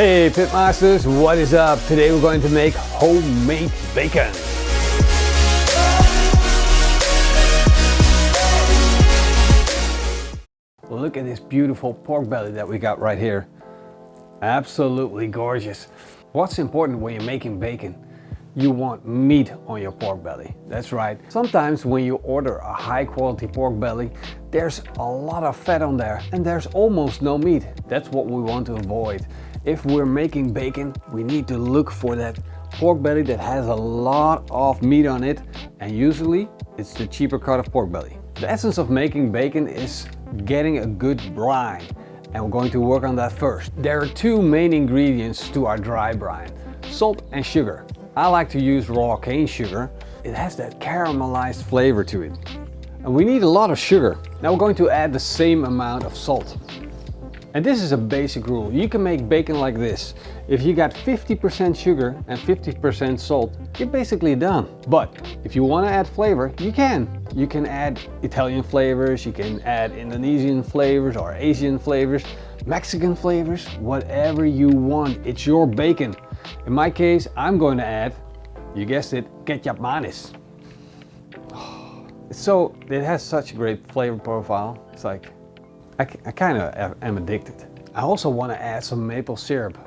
Hey Pitmasters, what is up? Today we're going to make homemade bacon. Look at this beautiful pork belly that we got right here. Absolutely gorgeous. What's important when you're making bacon? You want meat on your pork belly. That's right. Sometimes when you order a high quality pork belly, there's a lot of fat on there and there's almost no meat. That's what we want to avoid. If we're making bacon, we need to look for that pork belly that has a lot of meat on it, and usually it's the cheaper cut of pork belly. The essence of making bacon is getting a good brine, and we're going to work on that first. There are two main ingredients to our dry brine: salt and sugar. I like to use raw cane sugar. It has that caramelized flavor to it. And we need a lot of sugar. Now we're going to add the same amount of salt. And this is a basic rule. You can make bacon like this. If you got 50% sugar and 50% salt, you're basically done. But if you want to add flavor, you can. You can add Italian flavors, you can add Indonesian flavors or Asian flavors, Mexican flavors, whatever you want. It's your bacon. In my case, I'm going to add, you guessed it, ketchup manis. So it has such a great flavor profile. It's like, I kind of am addicted. I also want to add some maple syrup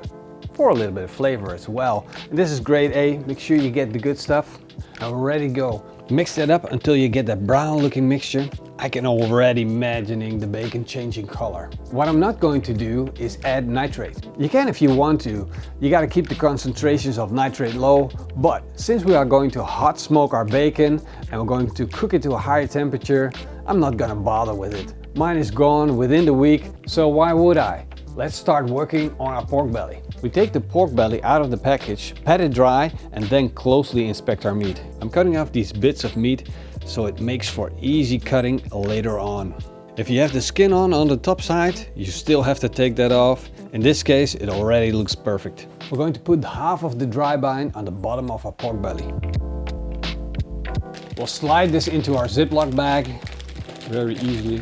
for a little bit of flavor as well. And this is grade A. Make sure you get the good stuff. And we're ready to go. Mix that up until you get that brown looking mixture. I can already imagining the bacon changing color. What I'm not going to do is add nitrate. You can if you want to. You got to keep the concentrations of nitrate low, but since we are going to hot smoke our bacon and we're going to cook it to a higher temperature, I'm not gonna bother with it. Mine is gone within the week, so why would I? Let's start working on our pork belly. We take the pork belly out of the package, pat it dry, and then closely inspect our meat. I'm cutting off these bits of meat so it makes for easy cutting later on. If you have the skin on the top side, you still have to take that off. In this case, it already looks perfect. We're going to put half of the dry brine on the bottom of our pork belly. We'll slide this into our Ziploc bag very easily.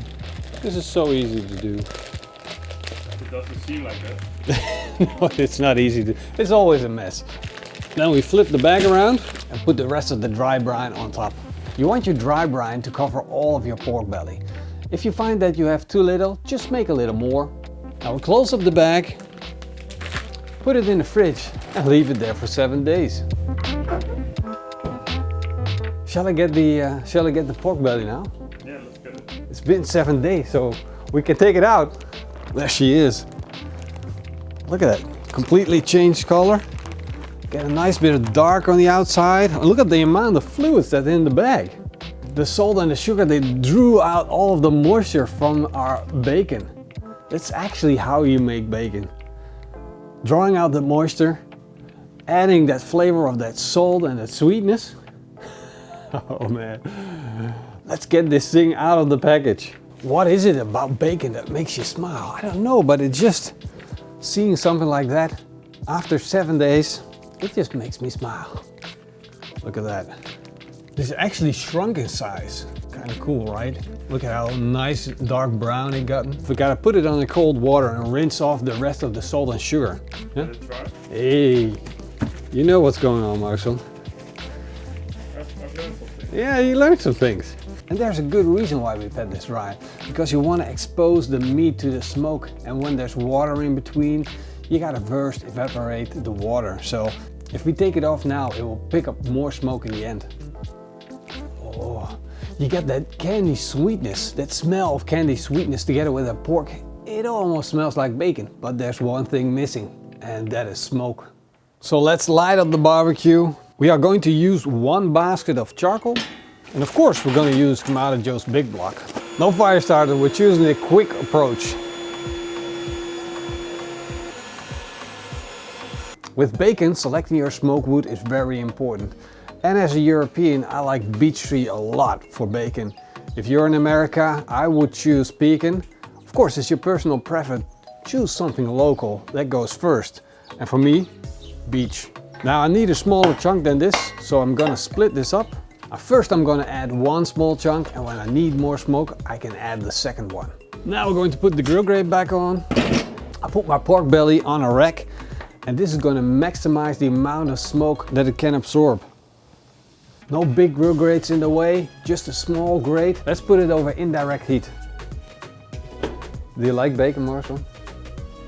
This is so easy to do. It doesn't seem like that. No, it's not easy to. It's always a mess. Then we flip the bag around and put the rest of the dry brine on top. You want your dry brine to cover all of your pork belly. If you find that you have too little, just make a little more. Now we'll close up the bag, put it in the fridge and leave it there for 7 days. Shall I get the pork belly now? Yeah, let's get it. It's been 7 days, so we can take it out. There she is. Look at that, completely changed color. Get a nice bit of dark on the outside. Look at the amount of fluids that's in the bag. The salt and the sugar, they drew out all of the moisture from our bacon. That's actually how you make bacon. Drawing out the moisture, adding that flavor of that salt and that sweetness. Oh man, let's get this thing out of the package. What is it about bacon that makes you smile? I don't know, but it's just seeing something like that after 7 days, it just makes me smile. Look at that. This actually shrunk in size. Kind of cool, right? Look at how nice dark brown it got. We gotta put it on the cold water and rinse off the rest of the salt and sugar. Yeah? Hey, you know what's going on, Marcel. I've learned something. Yeah, you learned some things. And there's a good reason why we pat this dry. Because you want to expose the meat to the smoke, and when there's water in between, you gotta first evaporate the water. So if we take it off now, it will pick up more smoke in the end. Oh, you get that candy sweetness, that smell of candy sweetness together with the pork. It almost smells like bacon, but there's one thing missing, and that is smoke. So let's light up the barbecue. We are going to use 1 basket of charcoal. And of course, we're going to use Kamado Joe's Big Block. No fire starter, we're choosing a quick approach. With bacon, selecting your smoke wood is very important. And as a European, I like beech tree a lot for bacon. If you're in America, I would choose pecan. Of course, it's your personal preference. Choose something local, that goes first. And for me, beech. Now I need a smaller chunk than this, so I'm gonna split this up. First I'm gonna add 1 small chunk, and when I need more smoke, I can add the second one. Now we're going to put the grill grate back on. I put my pork belly on a rack And this is going to maximize the amount of smoke that it can absorb. No big grill grates in the way, just a small grate. Let's put it over indirect heat. Do you like bacon, Marcel?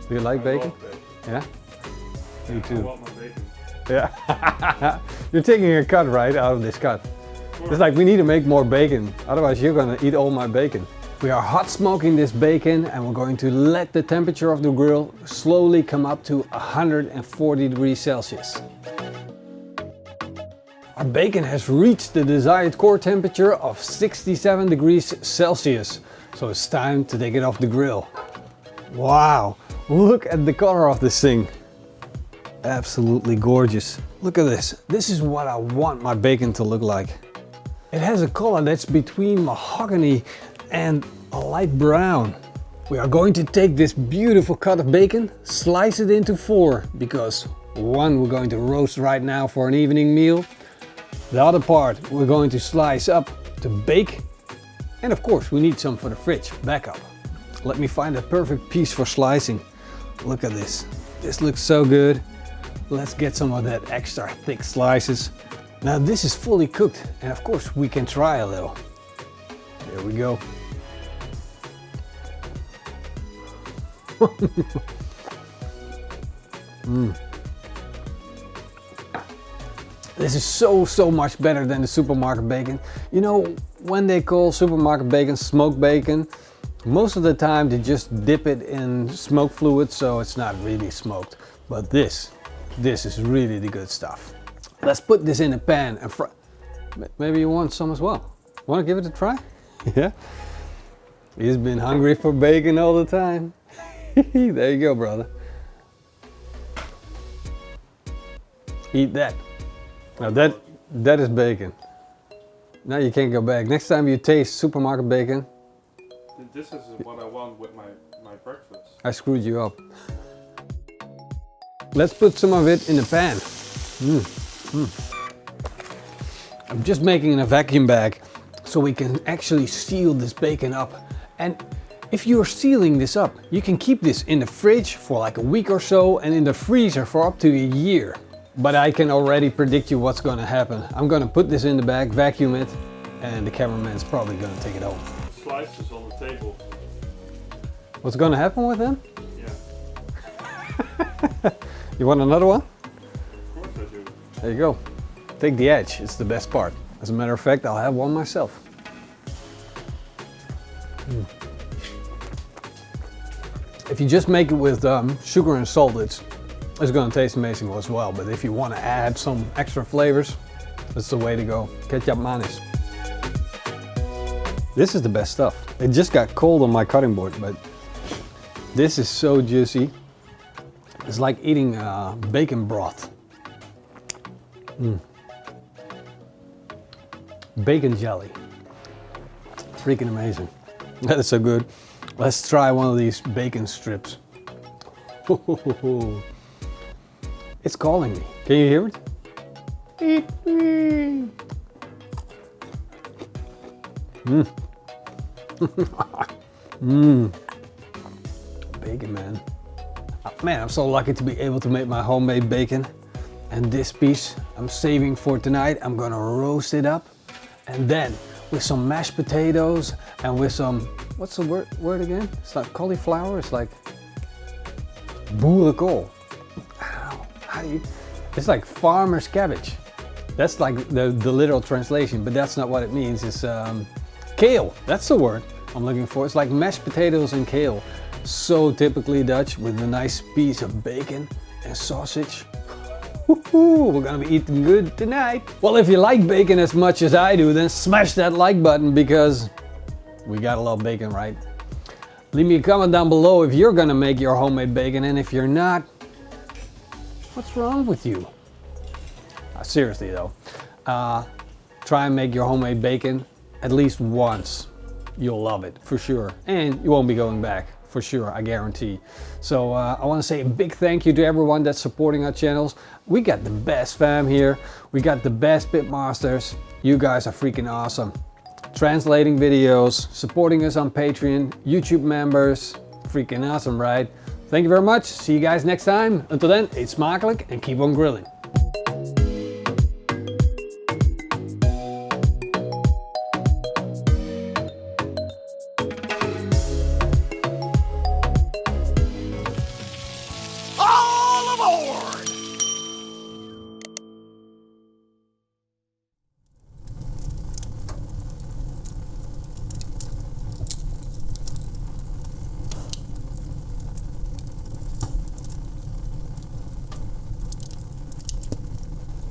Do you like bacon? Yeah? Me too. I want my bacon. Yeah. You're taking a cut, right, out of this cut. It's like we need to make more bacon, otherwise you're gonna eat all my bacon. We are hot smoking this bacon and we're going to let the temperature of the grill slowly come up to 140 degrees Celsius. Our bacon has reached the desired core temperature of 67 degrees Celsius. So it's time to take it off the grill. Wow, look at the color of this thing. Absolutely gorgeous. Look at this. This is what I want my bacon to look like. It has a color that's between mahogany and a light brown. We are going to take this beautiful cut of bacon, slice it into 4, because one we're going to roast right now for an evening meal. The other part we're going to slice up to bake. And of course we need some for the fridge, backup. Let me find a perfect piece for slicing. Look at this. This looks so good. Let's get some of that extra thick slices. Now this is fully cooked and of course we can try a little. Here we go. This is so much better than the supermarket bacon. You know, when they call supermarket bacon smoked bacon, most of the time they just dip it in smoke fluid, so it's not really smoked. But this is really the good stuff. Let's put this in a pan and fry. Maybe you want some as well. Want to give it a try? Yeah. He's been hungry for bacon all the time. There you go, brother. Eat that. Now that is bacon. Now you can't go back. Next time you taste supermarket bacon. This is what I want with my breakfast. I screwed you up. Let's put some of it in the pan. I'm just making in a vacuum bag so we can actually seal this bacon up. And if you're sealing this up, you can keep this in the fridge for like a week or so and in the freezer for up to a year. But I can already predict you what's gonna happen. I'm gonna put this in the bag, vacuum it, and the cameraman's probably gonna take it home. Slices on the table. What's gonna happen with them? Yeah. You want another one? Of course I do. There you go. Take the edge, it's the best part. As a matter of fact, I'll have one myself. If you just make it with sugar and salt, it's gonna taste amazing as well. But if you want to add some extra flavors, that's the way to go. Ketchup mayonnaise. This is the best stuff. It just got cold on my cutting board, but this is so juicy. It's like eating bacon broth. Bacon jelly. Freaking amazing. That is so good. Let's try one of these bacon strips. It's calling me. Can you hear it? Eat me. Bacon, man. Man, I'm so lucky to be able to make my homemade bacon. And this piece I'm saving for tonight. I'm gonna roast it up. And then with some mashed potatoes and with some, what's the word again? It's not cauliflower, it's like boerenkool. It's like farmer's cabbage. That's like the literal translation, but that's not what it means. It's kale, that's the word I'm looking for. It's like mashed potatoes and kale. So typically Dutch, with a nice piece of bacon and sausage. We're gonna be eating good tonight. Well, if you like bacon as much as I do, then smash that like button, because we gotta love bacon, right? Leave me a comment down below if you're gonna make your homemade bacon, and if you're not, what's wrong with you? Seriously though, try and make your homemade bacon at least once. You'll love it for sure, and you won't be going back. For sure, I guarantee. So I want to say a big thank you to everyone that's supporting our channels. We got the best fam here. We got the best Pitmasters. You guys are freaking awesome. Translating videos, supporting us on Patreon, YouTube members. Freaking awesome, right? Thank you very much. See you guys next time. Until then, eet smakelijk and keep on grilling.